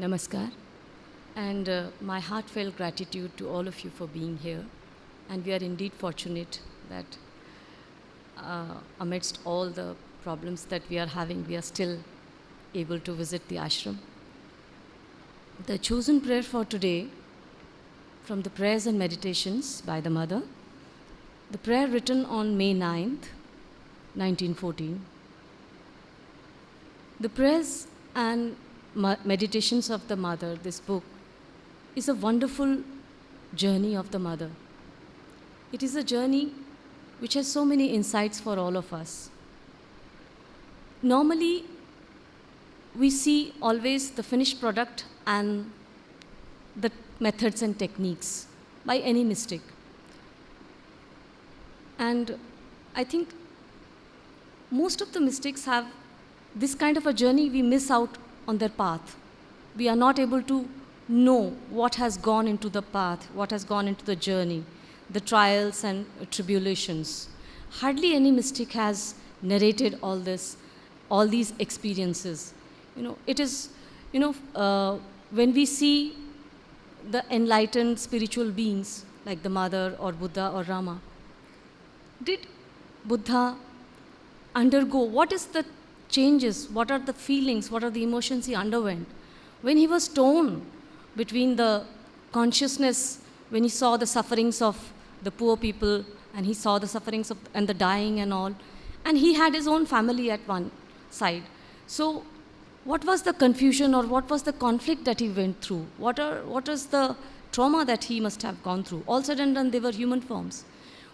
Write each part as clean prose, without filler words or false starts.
Namaskar, and my heartfelt gratitude to all of you for being here. And we are indeed fortunate that amidst all the problems that we are having, we are still able to visit the ashram. The chosen prayer for today from the prayers and meditations by the mother, the prayer written on May 9th, 1914. The prayers and meditations of the mother, this book, is a wonderful journey of the mother. It is a journey which has so many insights for all of us. Normally, we see always the finished product and the methods and techniques by any mystic. And I think most of the mystics have this kind of a journey. We miss out on their path. We are not able to know what has gone into the path, what has gone into the journey, the trials and tribulations. Hardly any mystic has narrated all this, all these experiences. It is, when we see the enlightened spiritual beings like the Mother or Buddha or Rama, did Buddha undergo, what is the changes, what are the feelings, what are the emotions he underwent when he was torn between the consciousness, when he saw the sufferings of the poor people and he saw the sufferings of and the dying and all, and he had his own family at one side. So what was the confusion or what was the conflict that he went through? What was the trauma that he must have gone through? All said and done, they were human forms.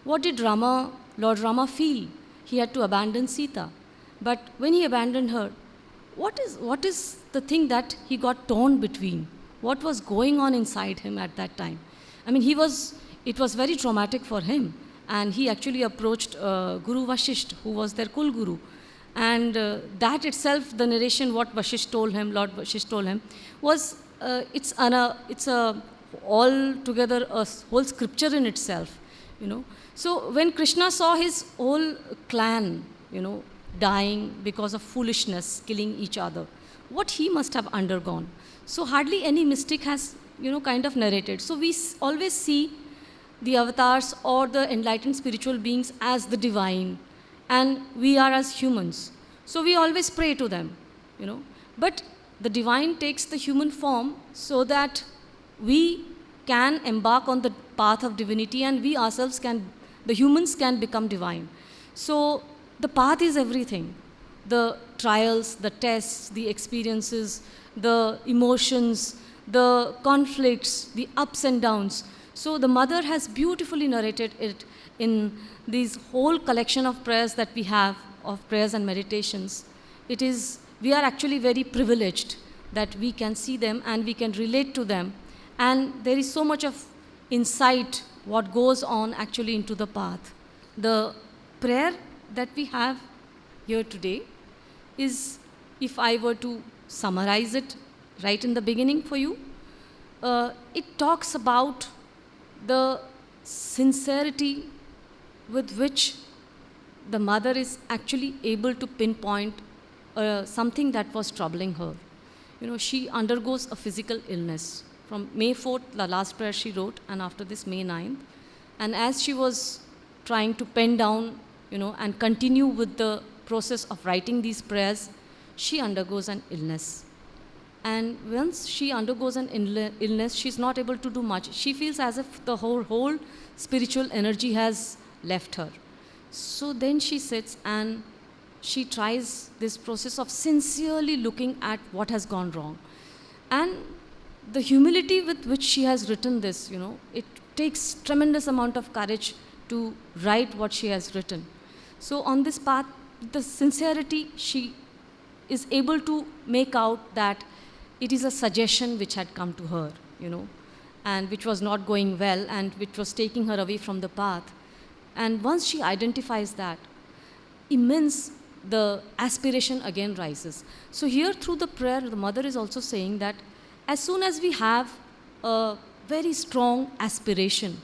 What did Lord Rama feel? He had to abandon Sita. But when he abandoned her, what is the thing that he got torn between? What was going on inside him at that time? I mean, it was very traumatic for him. And he actually approached Guru Vashisht, who was their Kul Guru. And that itself, the narration, what Vashisht told him, Lord Vashisht told him, was it's altogether a whole scripture in itself, So when Krishna saw his whole clan, dying because of foolishness, killing each other, what he must have undergone. So hardly any mystic has, kind of narrated. So we always see the avatars or the enlightened spiritual beings as the divine, and we are as humans. So we always pray to them, But the divine takes the human form so that we can embark on the path of divinity and we ourselves the humans can become divine. So the path is everything. The trials, the tests, the experiences, the emotions, the conflicts, the ups and downs. So the mother has beautifully narrated it in this whole collection of prayers that we have, of prayers and meditations. We are actually very privileged that we can see them and we can relate to them. And there is so much of insight, what goes on actually into the path. The prayer that we have here today is, if I were to summarize it right in the beginning for you, it talks about the sincerity with which the mother is actually able to pinpoint something that was troubling her. She undergoes a physical illness. From May 4th, the last prayer she wrote, and after this, May 9th. And as she was trying to pen down, and continue with the process of writing these prayers, she undergoes an illness. And once she undergoes an illness, she's not able to do much. She feels as if the whole spiritual energy has left her. So then she sits and she tries this process of sincerely looking at what has gone wrong. And the humility with which she has written this, it takes tremendous amount of courage to write what she has written. So on this path, the sincerity, she is able to make out that it is a suggestion which had come to her, and which was not going well and which was taking her away from the path. And once she identifies that, the aspiration again rises. So here through the prayer, the mother is also saying that as soon as we have a very strong aspiration,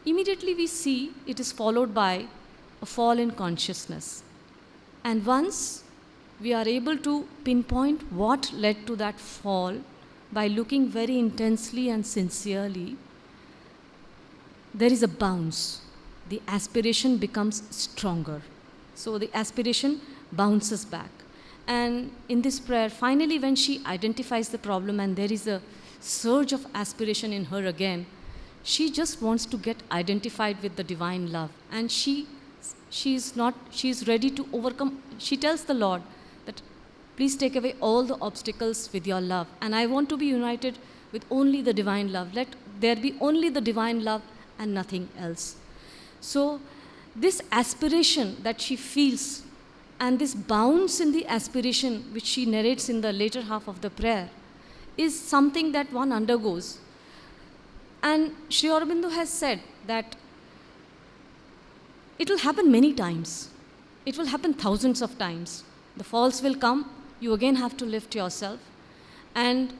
immediately we see it is followed by a fall in consciousness. And once we are able to pinpoint what led to that fall, by looking very intensely and sincerely, there is a bounce. The aspiration becomes stronger. So the aspiration bounces back. And in this prayer, finally, when she identifies the problem and there is a surge of aspiration in her again, she just wants to get identified with the divine love. And she is ready to overcome. She tells the Lord that, please take away all the obstacles with your love. And I want to be united with only the divine love. Let there be only the divine love and nothing else. So this aspiration that she feels and this bounce in the aspiration which she narrates in the later half of the prayer is something that one undergoes. And Sri Aurobindo has said that it will happen many times. It will happen thousands of times. The falls will come, you again have to lift yourself. And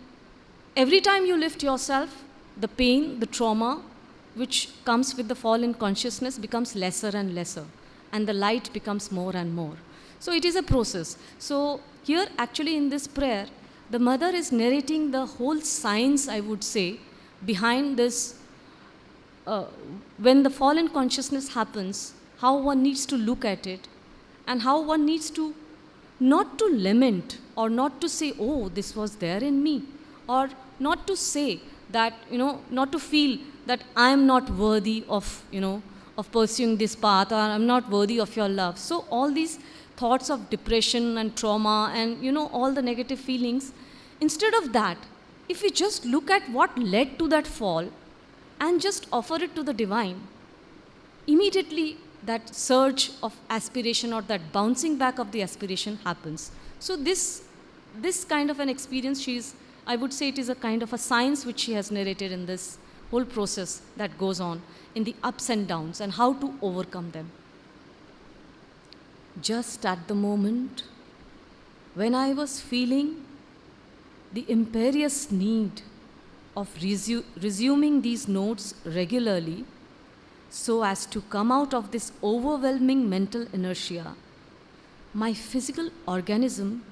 every time you lift yourself, the pain, the trauma, which comes with the fall in consciousness becomes lesser and lesser. And the light becomes more and more. So it is a process. So here actually in this prayer, the mother is narrating the whole science, I would say, behind this. When the fall in consciousness happens, how one needs to look at it and how one needs to not to lament or not to say, oh, this was there in me, or not to say that, not to feel that I am not worthy of, of pursuing this path, or I'm not worthy of your love. So all these thoughts of depression and trauma and, all the negative feelings, instead of that, if we just look at what led to that fall and just offer it to the divine, immediately that surge of aspiration or that bouncing back of the aspiration happens. So this kind of an experience, I would say it is a kind of a science which she has narrated in this whole process that goes on in the ups and downs and how to overcome them. Just at the moment when I was feeling the imperious need of resuming these notes regularly so as to come out of this overwhelming mental inertia, my physical organism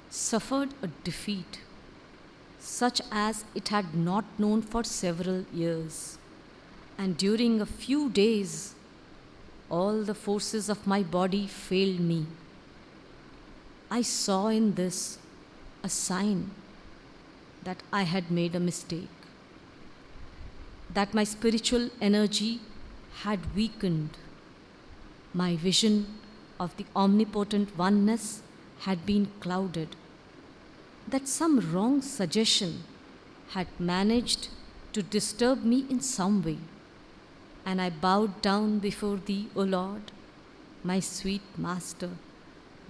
suffered a defeat such as it had not known for several years. And during a few days, all the forces of my body failed me. I saw in this a sign that I had made a mistake, that my spiritual energy had weakened. My vision of the omnipotent oneness had been clouded, that some wrong suggestion had managed to disturb me in some way. And I bowed down before thee, O Lord, my sweet Master,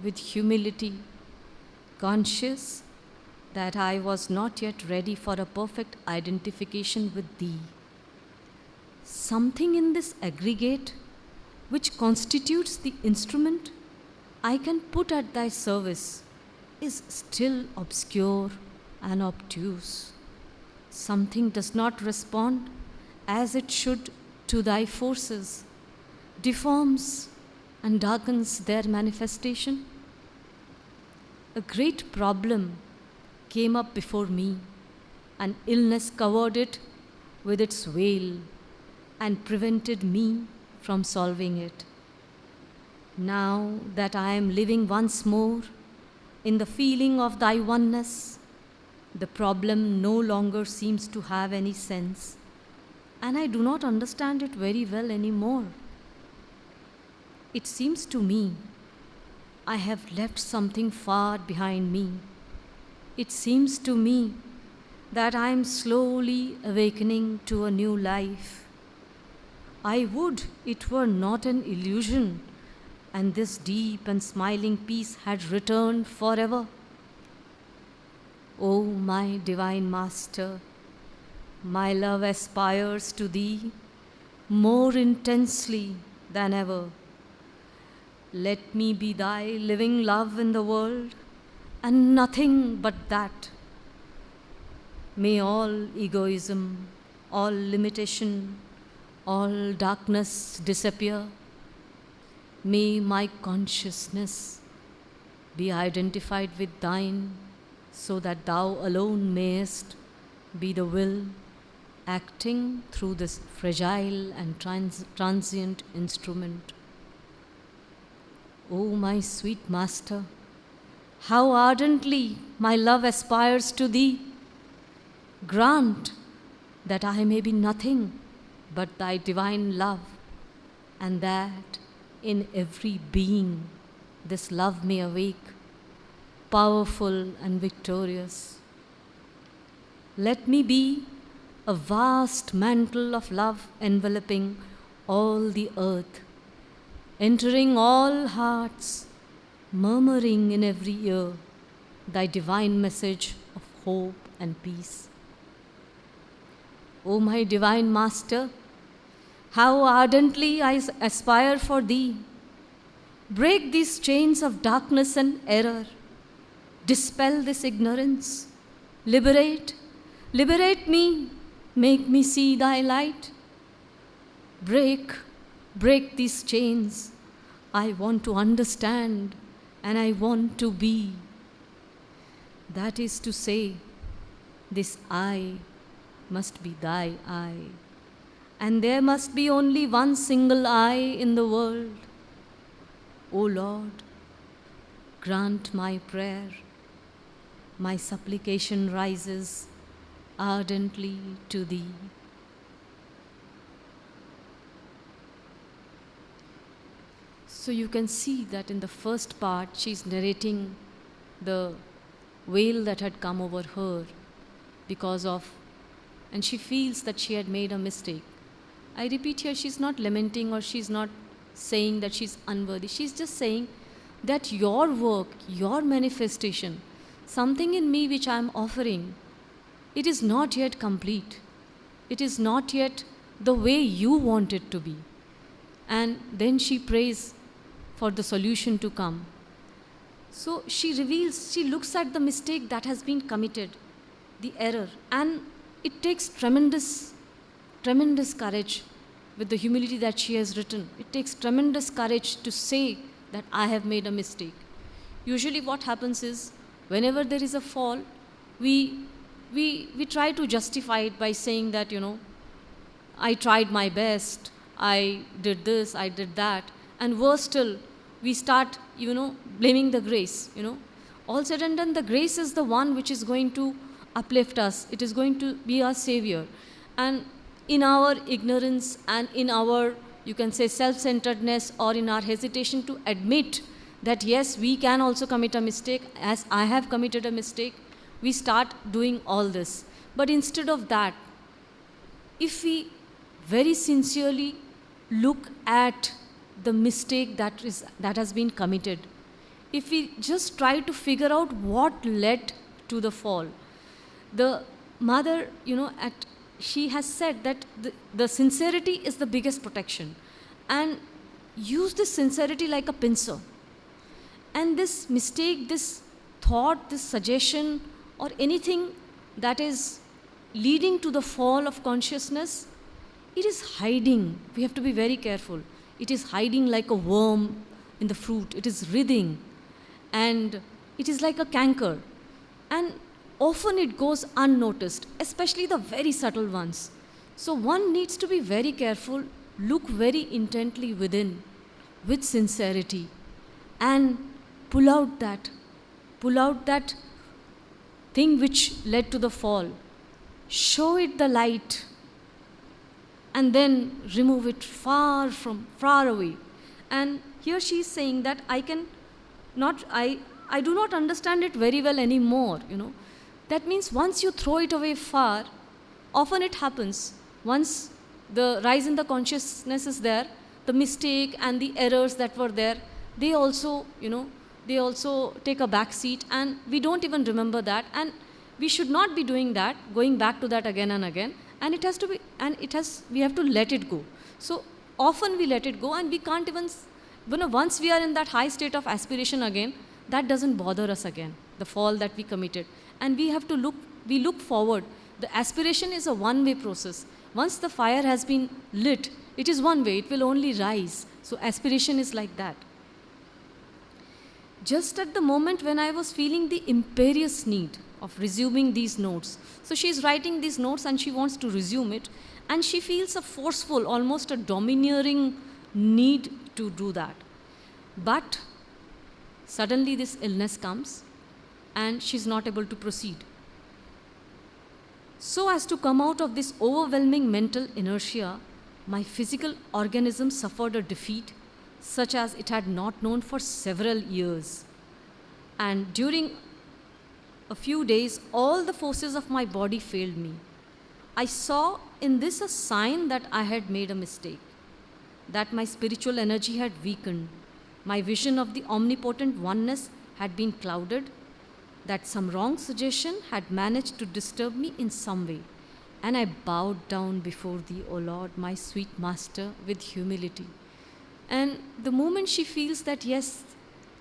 with humility, conscious that I was not yet ready for a perfect identification with thee. Something in this aggregate which constitutes the instrument I can put at thy service is still obscure and obtuse. Something does not respond as it should to thy forces, deforms and darkens their manifestation. A great problem came up before me, and illness covered it with its veil and prevented me from solving it. Now that I am living once more in the feeling of thy oneness, the problem no longer seems to have any sense, and I do not understand it very well anymore. It seems to me I have left something far behind me. It seems to me that I am slowly awakening to a new life. I would it were not an illusion, and this deep and smiling peace had returned forever. O my divine Master, my love aspires to thee more intensely than ever. Let me be thy living love in the world, and nothing but that. May all egoism, all limitation, all darkness disappear. May my consciousness be identified with thine, so that thou alone mayest be the will acting through this fragile and transient instrument. O my sweet Master, how ardently my love aspires to Thee. Grant that I may be nothing but Thy divine love, and that in every being this love may awake, powerful and victorious. Let me be a vast mantle of love enveloping all the earth, entering all hearts, murmuring in every ear Thy divine message of hope and peace. O my divine Master, how ardently I aspire for Thee. Break these chains of darkness and error. Dispel this ignorance. Liberate me. Make me see Thy light. Break these chains. I want to understand and I want to be. That is to say, this I must be Thy I. And there must be only one single I in the world. O Lord, grant my prayer. My supplication rises ardently to Thee. So you can see that in the first part, she's narrating the veil that had come over her because of, and she feels that she had made a mistake. I repeat here, she's not lamenting or she's not saying that she's unworthy. She's just saying that your work, your manifestation, something in me which I am offering, it is not yet complete. It is not yet the way you want it to be. And then she prays for the solution to come. So she reveals, she looks at the mistake that has been committed, the error, and it takes tremendous courage with the humility that she has written. It takes tremendous courage to say that I have made a mistake. Usually what happens is, whenever there is a fall, we try to justify it by saying that, I tried my best, I did this, I did that, and worse still, we start, blaming the grace, All said and done, the grace is the one which is going to uplift us. It is going to be our savior. And in our ignorance and in our, you can say, self-centeredness, or in our hesitation to admit that yes, we can also commit a mistake, as I have committed a mistake, we start doing all this. But instead of that, if we very sincerely look at the mistake that has been committed, if we just try to figure out what led to the fall, the mother, she has said that the sincerity is the biggest protection, and use this sincerity like a pincer. And this mistake, this thought, this suggestion, or anything that is leading to the fall of consciousness, it is hiding. We have to be very careful. It is hiding like a worm in the fruit. It is writhing, and it is like a canker. And often it goes unnoticed, especially the very subtle ones. So one needs to be very careful, look very intently within, with sincerity, and pull out that thing which led to the fall. Show it the light, and then remove it far away. And here she is saying that I do not understand it very well anymore, That means once you throw it away far, often it happens, once the rise in the consciousness is there, the mistake and the errors that were there, they also, they also take a back seat, and we don't even remember that, and we should not be doing that, going back to that again and again, and we have to let it go. So often we let it go, and we can't even, once we are in that high state of aspiration again, that doesn't bother us again, the fall that we committed. And we look forward. The aspiration is a one-way process. Once the fire has been lit, it is one way, it will only rise. So aspiration is like that. just at the moment when I was feeling the imperious need of resuming these notes. So she's writing these notes and she wants to resume it, and she feels a forceful, almost a domineering need to do that. But suddenly this illness comes and she's not able to proceed. So as to come out of this overwhelming mental inertia, my physical organism suffered a defeat such as it had not known for several years. And during a few days, all the forces of my body failed me. I saw in this a sign that I had made a mistake, that my spiritual energy had weakened, my vision of the omnipotent oneness had been clouded, that some wrong suggestion had managed to disturb me in some way. And I bowed down before thee, O Lord, my sweet Master, with humility. And the moment she feels that, yes,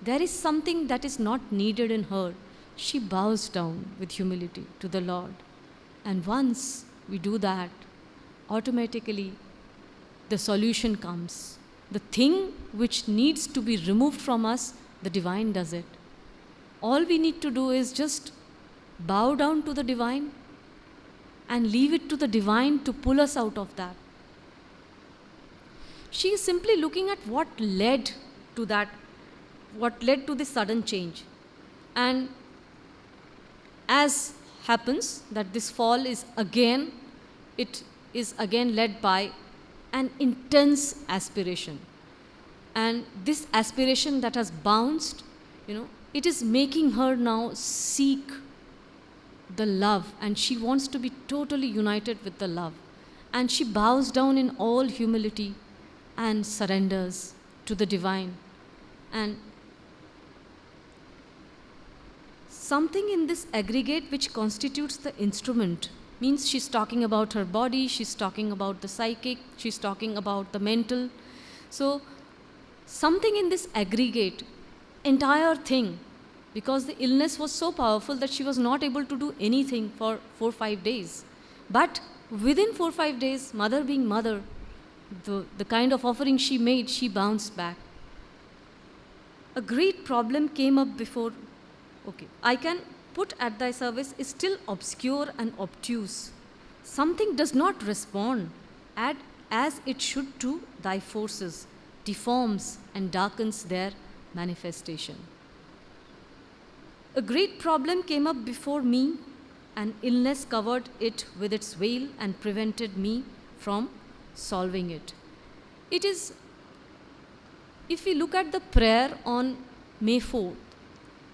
there is something that is not needed in her, she bows down with humility to the Lord. And once we do that, automatically the solution comes. The thing which needs to be removed from us, the divine does it. All we need to do is just bow down to the divine and leave it to the divine to pull us out of that. She is simply looking at what led to that, what led to this sudden change. And as happens that this fall is again, it is again led by an intense aspiration. And this aspiration that has bounced, it is making her now seek the love, and she wants to be totally united with the love. And she bows down in all humility and surrenders to the divine. And something in this aggregate which constitutes the instrument means she's talking about her body, she's talking about the psychic, she's talking about the mental. So something in this aggregate, entire thing, because the illness was so powerful that she was not able to do anything for 4-5 days. But within 4-5 days, mother being mother, the kind of offering she made, she bounced back. A great problem came up before, I can put at thy service is still obscure and obtuse. Something does not respond as it should to thy forces, deforms and darkens their manifestation. A great problem came up before me, and illness covered it with its veil and prevented me from solving it. It is, if we look at the prayer on May 4th,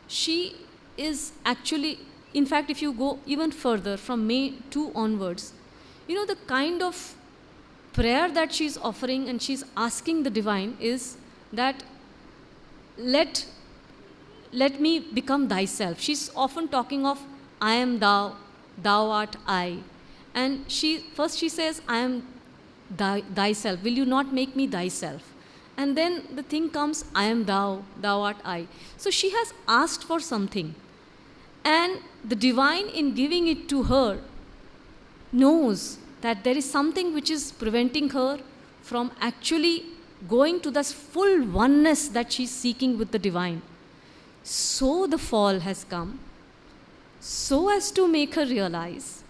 she is actually, in fact, if you go even further from May 2 onwards, the kind of prayer that she's offering and she's asking the divine is that let me become thyself. She's often talking of I am thou, thou art I. And she says, I am thyself. Will you not make me thyself? And then the thing comes, I am thou, thou art I. So she has asked for something. And the divine, in giving it to her, knows that there is something which is preventing her from actually going to this full oneness that she's seeking with the divine. So the fall has come, so as to make her realize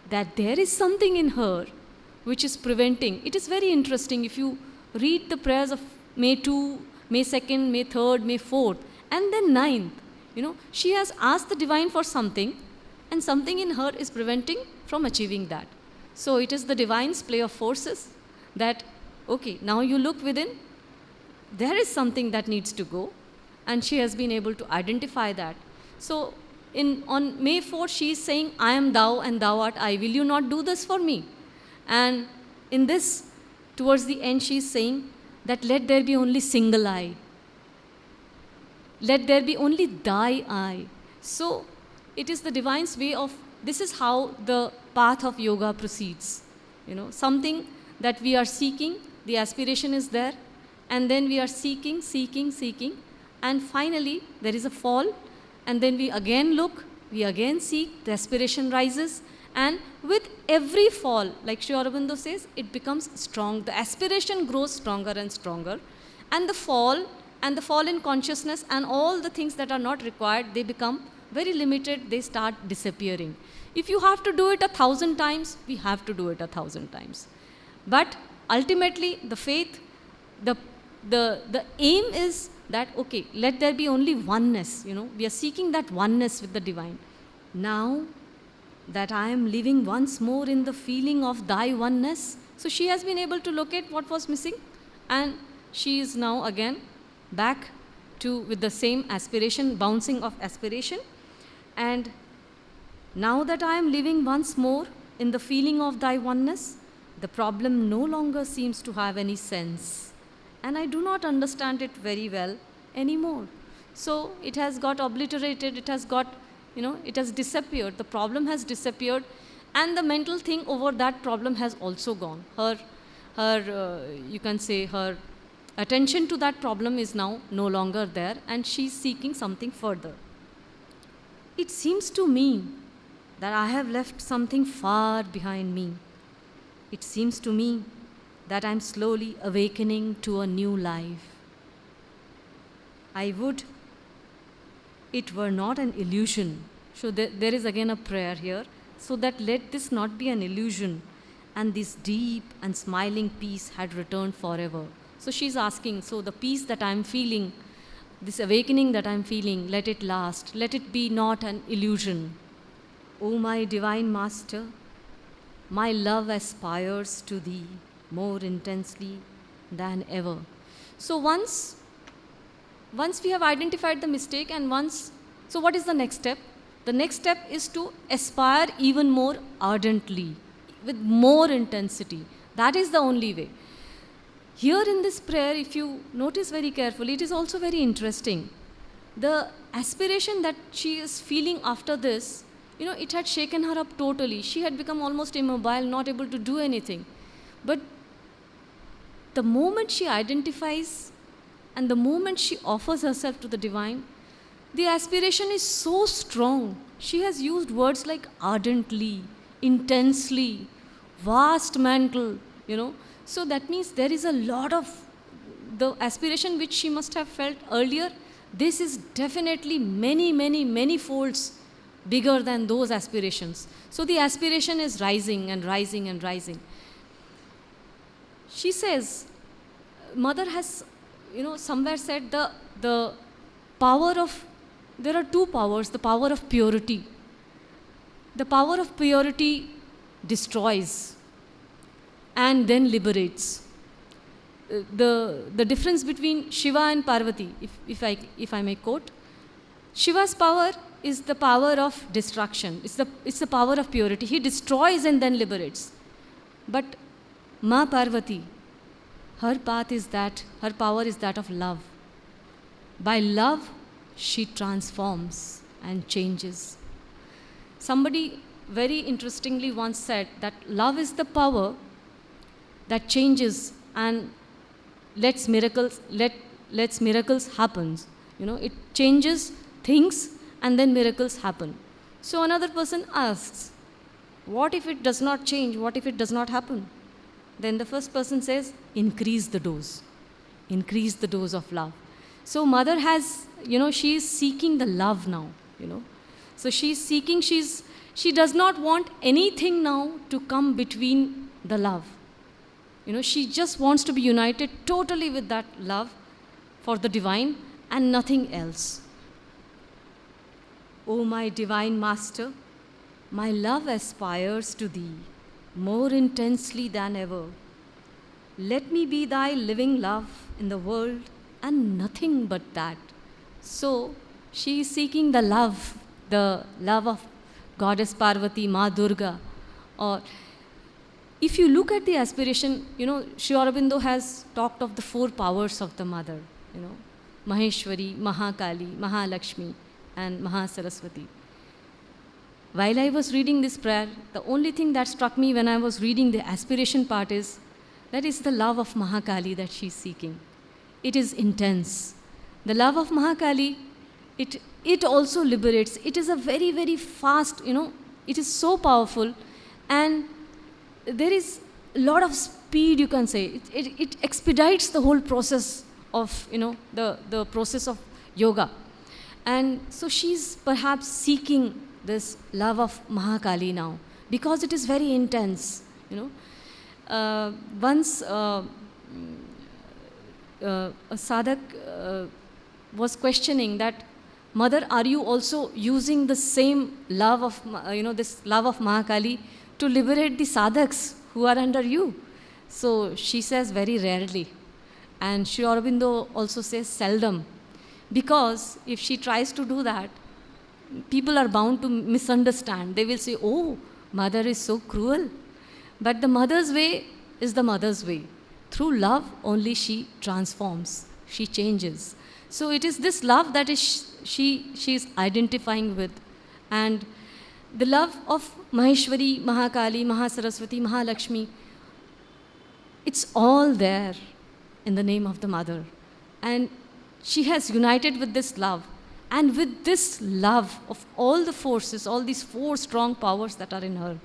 that there is something in her which is preventing. It is very interesting if you read the prayers of May 2, May 2nd, May 3rd, May 4th, and then 9th. She has asked the divine for something, and something in her is preventing from achieving that. So it is the divine's play of forces that, now you look within, there is something that needs to go, and she has been able to identify that. So on May 4th, she is saying, I am thou and thou art I. Will you not do this for me? And in this, towards the end, she is saying that let there be only single I. Let there be only thy I. So it is the divine's way of, this is how the path of yoga proceeds. Something that we are seeking, the aspiration is there, and then we are seeking, and finally there is a fall, and then we again look, we again seek, the aspiration rises, and with every fall, like Sri Aurobindo says, it becomes strong. The aspiration grows stronger and stronger, and the fall and the fallen consciousness and all the things that are not required, they become very limited, they start disappearing. If you have to do it 1,000 times, we have to do it 1,000 times. But ultimately, the faith, the aim is that, okay, let there be only oneness, we are seeking that oneness with the divine. Now that I am living once more in the feeling of thy oneness, so she has been able to locate what was missing, and she is now again back to with the same aspiration, bouncing of aspiration. And now that I am living once more in the feeling of thy oneness, the problem no longer seems to have any sense, and I do not understand it very well anymore. So it has got obliterated, it has got, it has disappeared, the problem has disappeared, and the mental thing over that problem has also gone. You can say her attention to that problem is now no longer there, and she is seeking something further. It seems to me that I have left something far behind me. It seems to me that I am slowly awakening to a new life. I would it were not an illusion. So there is again a prayer here, so that let this not be an illusion, and this deep and smiling peace had returned forever. So she's asking, so the peace that I'm feeling, this awakening that I'm feeling, let it last, let it be not an illusion. O my divine master, my love aspires to thee more intensely than ever. So once we have identified the mistake, and so what is the next step? The next step is to aspire even more ardently, with more intensity. That is the only way. Here in this prayer, if you notice very carefully, it is also very interesting. The aspiration that she is feeling after this, it had shaken her up totally. She had become almost immobile, not able to do anything. But the moment she identifies and the moment she offers herself to the divine, the aspiration is so strong. She has used words like ardently, intensely, vast mantle, So that means there is a lot of the aspiration which she must have felt earlier. This is definitely many, many, many folds bigger than those aspirations. So the aspiration is rising and rising and rising. She says, Mother has, somewhere said the power of, there are two powers, the power of purity. The power of purity destroys and then liberates. The difference between Shiva and Parvati, if I may quote, Shiva's power is the power of destruction. It's the power of purity. He destroys and then liberates. But Ma Parvati, her path is that, her power is that of love. By love, she transforms and changes. Somebody very interestingly once said that love is the power that changes and lets miracles happen. It changes things and then miracles happen. So another person asks, what if it does not change? What if it does not happen? Then the first person says, increase the dose. Increase the dose of love. So Mother has, she is seeking the love now, So she is seeking, she does not want anything now to come between the love. She just wants to be united totally with that love for the divine and nothing else. O my divine master, my love aspires to thee more intensely than ever. Let me be thy living love in the world and nothing but that. So she is seeking the love of Goddess Parvati, Ma Durga. Or if you look at the aspiration, Sri Aurobindo has talked of the 4 powers of the mother, Maheshwari, Mahakali, Mahalakshmi, and Mahasaraswati. While I was reading this prayer, the only thing that struck me when I was reading the aspiration part is that is the love of Mahakali that she is seeking. It is intense. The love of Mahakali, it also liberates. It is a very, very fast, it is so powerful, and there is a lot of speed, you can say. It expedites the whole process of, the process of yoga. And so she's perhaps seeking this love of Mahakali now, because it is very intense, Once a sadhak was questioning that, Mother, are you also using the same love of, this love of Mahakali to liberate the sadhaks who are under you? So she says very rarely. And Sri Aurobindo also says seldom. Because if she tries to do that, people are bound to misunderstand. They will say, oh, Mother is so cruel. But the mother's way is the mother's way. Through love, only she transforms, she changes. So it is this love that she is identifying with. And the love of Maheshwari, Mahakali, Mahasaraswati, Mahalakshmi, it's all there in the name of the mother. And she has united with this love. And with this love of all the forces, all these four strong powers that are in her,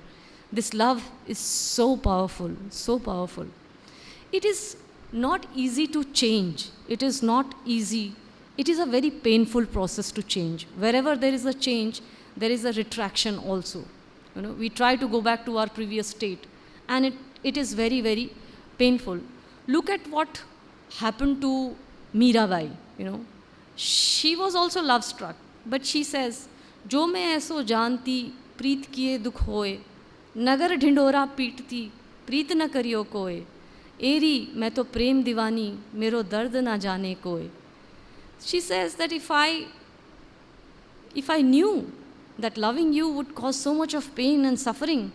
this love is so powerful, so powerful. It is not easy to change. It is not easy. It is a very painful process to change. Wherever there is a change, there is a retraction also. We try to go back to our previous state, and it is very, very painful. Look at what happened to Mirabai. She was also love struck, but she says, "Jo main aso janti, preet kiye dukh hoye, nagar ढिंढोरा पीटती, प्रीत न करियो कोय, एरी मैं तो प्रेम दीवानी, मेरो दर्द ना जाने कोय." She says that if I knew that loving you would cause so much of pain and suffering,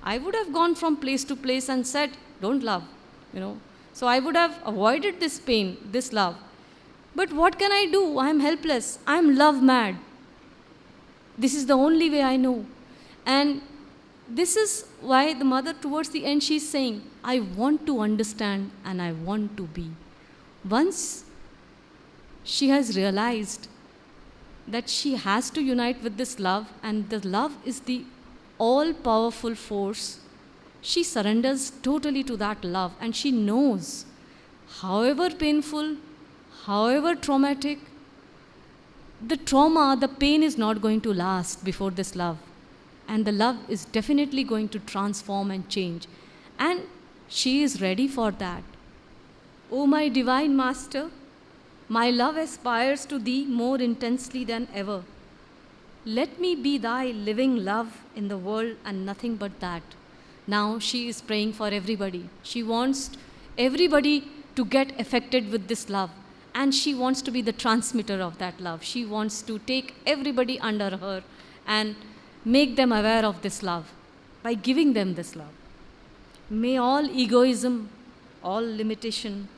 I would have gone from place to place and said, don't love, So I would have avoided this pain, this love. But what can I do? I am helpless. I am love mad. This is the only way I know. And this is why the mother, towards the end, she's saying, I want to understand and I want to be. Once she has realized that she has to unite with this love, and the love is the all-powerful force, she surrenders totally to that love, and she knows, however painful, however traumatic, the trauma, the pain is not going to last before this love. And the love is definitely going to transform and change. And she is ready for that. O my divine master, my love aspires to thee more intensely than ever. Let me be thy living love in the world and nothing but that. Now she is praying for everybody. She wants everybody to get affected with this love. And she wants to be the transmitter of that love. She wants to take everybody under her and make them aware of this love by giving them this love. May all egoism, all limitation,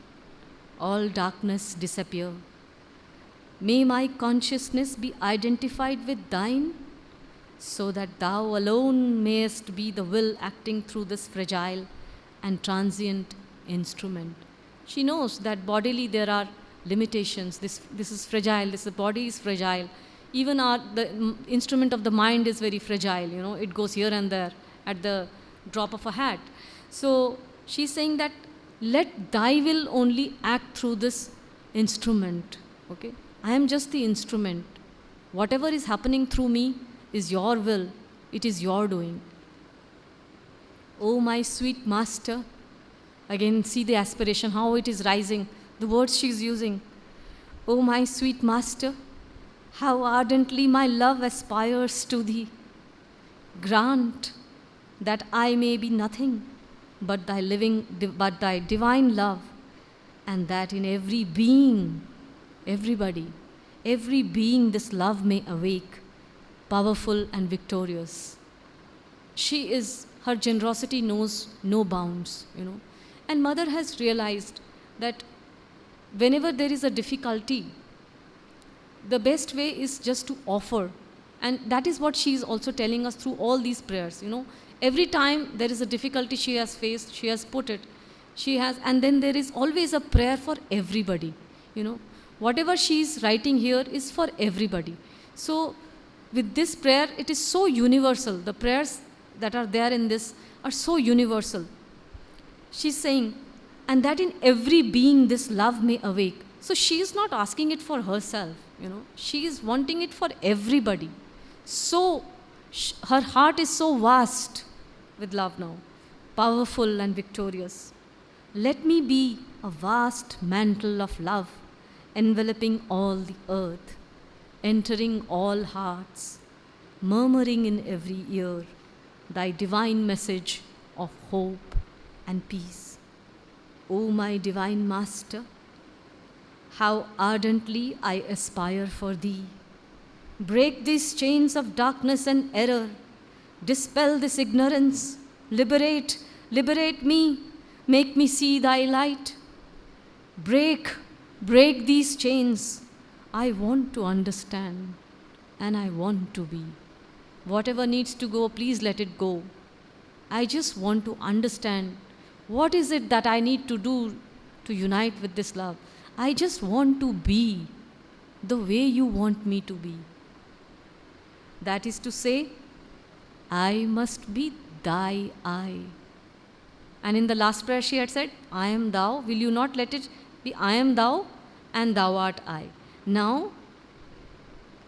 all darkness disappear. May my consciousness be identified with thine, so that thou alone mayest be the will acting through this fragile and transient instrument. She knows that bodily there are limitations. This is fragile. The body is fragile. Even the instrument of the mind is very fragile. It goes here and there at the drop of a hat. So she's saying that let thy will only act through this instrument. Okay, I am just the instrument. Whatever is happening through me is your will. It is your doing. Oh, my sweet master. Again, see the aspiration, how it is rising. The words she's using. Oh, my sweet master, how ardently my love aspires to thee. Grant that I may be nothing but thy divine love, and that in every being, everybody, every being this love may awake, powerful and victorious. Her generosity knows no bounds, And mother has realized that whenever there is a difficulty, the best way is just to offer. And that is what she is also telling us through all these prayers, Every time there is a difficulty she has faced, she has put it. And then there is always a prayer for everybody, Whatever she is writing here is for everybody. So with this prayer, it is so universal. The prayers that are there in this are so universal. She's saying, and that in every being this love may awake. So she is not asking it for herself, she is wanting it for everybody. So her heart is so vast with love now, powerful and victorious. Let me be a vast mantle of love, enveloping all the earth, entering all hearts, murmuring in every ear thy divine message of hope and peace. O my divine Master, how ardently I aspire for thee. Break these chains of darkness and error, dispel this ignorance, liberate me, make me see thy light. Break these chains. I want to understand and I want to be. Whatever needs to go, please let it go. I just want to understand what is it that I need to do to unite with this love. I just want to be the way you want me to be. That is to say, I must be thy I. And in the last prayer she had said, I am thou. Will you not let it be I am thou and thou art I? Now,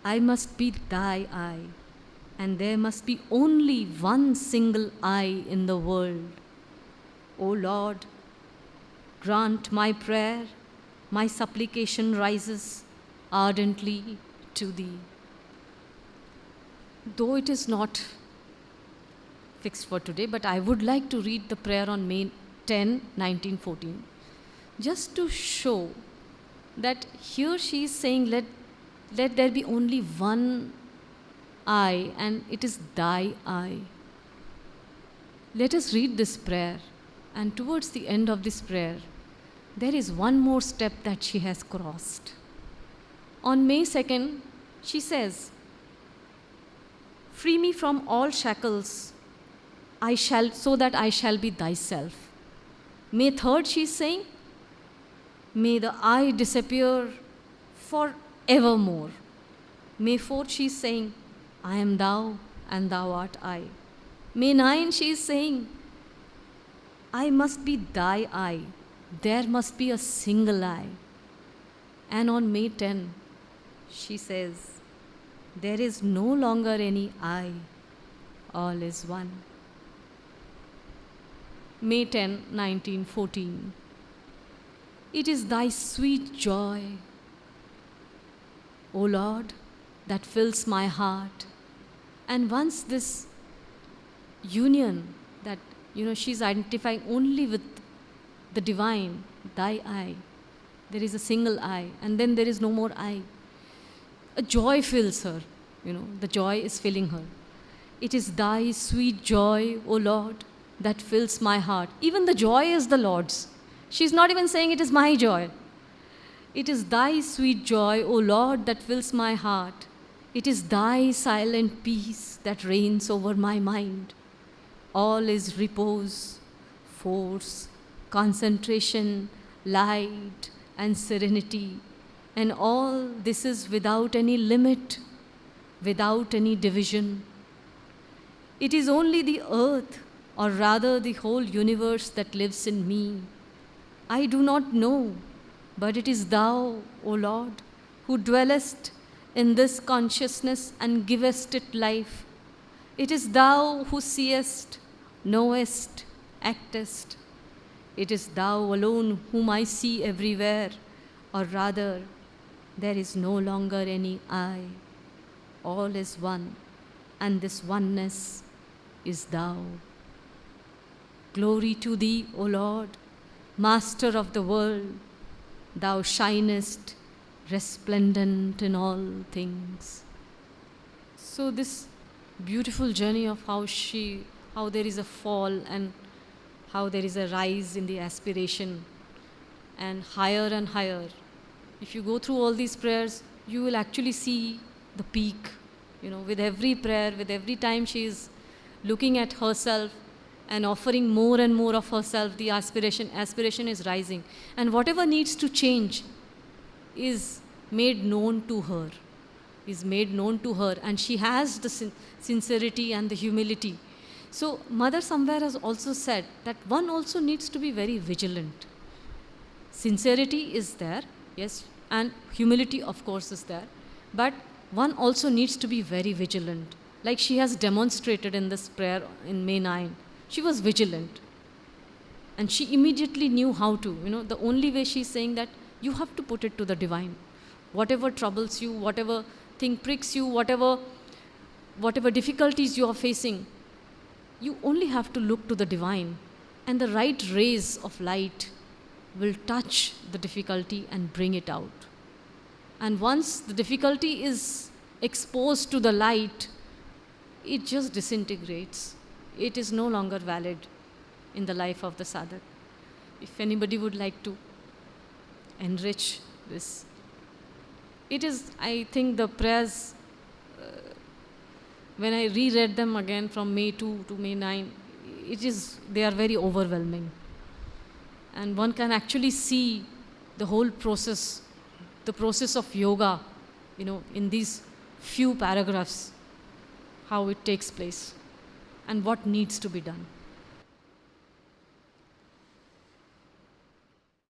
I must be thy I. And there must be only one single I in the world. O Lord, grant my prayer, my supplication rises ardently to thee. Though it is not fixed for today, but I would like to read the prayer on May 10, 1914, just to show that here she is saying, let there be only one I, and it is thy I. Let us read this prayer, and towards the end of this prayer, there is one more step that she has crossed. On May 2nd, she says, free me from all shackles, so that I shall be thyself. May 3rd, she is saying, may the I disappear forevermore. May 4th, she is saying, I am thou and thou art I. May 9, she is saying, I must be thy I. There must be a single I. And on May 10, she says, there is no longer any I. All is one. May 10, 1914. It is thy sweet joy, O Lord, that fills my heart. And once this union that, she's identifying only with the divine, thy I, there is a single I, and then there is no more I. A joy fills her, the joy is filling her. It is thy sweet joy, O Lord, that fills my heart. Even the joy is the Lord's. She's not even saying it is my joy. It is thy sweet joy, O Lord, that fills my heart. It is thy silent peace that reigns over my mind. All is repose, force, concentration, light, and serenity. And all this is without any limit, without any division. It is only the earth, or rather the whole universe, that lives in me. I do not know, but it is thou, O Lord, who dwellest in this consciousness and givest it life. It is thou who seest, knowest, actest. It is thou alone whom I see everywhere, or rather, there is no longer any I. All is one, and this oneness is thou. Glory to thee, O Lord, Master of the world. Thou shinest, resplendent in all things. So this beautiful journey of how there is a fall and how there is a rise in the aspiration, and higher. If you go through all these prayers, you will actually see the peak. With every prayer, with every time she is looking at herself and offering more and more of herself, the aspiration is rising. And whatever needs to change is made known to her, and she has the sincerity and the humility. So Mother somewhere has also said that one also needs to be very vigilant. Sincerity is there, Yes, and humility, of course, is there. But one also needs to be very vigilant. Like she has demonstrated in this prayer in May 9. She was vigilant. And she immediately knew how to. The only way she's saying that you have to put it to the divine. Whatever troubles you, whatever thing pricks you, whatever difficulties you are facing, you only have to look to the divine. And the right rays of light will touch the difficulty and bring it out. And once the difficulty is exposed to the light, it just disintegrates. It is no longer valid in the life of the sadhak. If anybody would like to enrich this, it is, I think, the prayers, when I reread them again from May 2 to May 9, they are very overwhelming. And one can actually see the whole process, the process of yoga, in these few paragraphs, how it takes place and what needs to be done.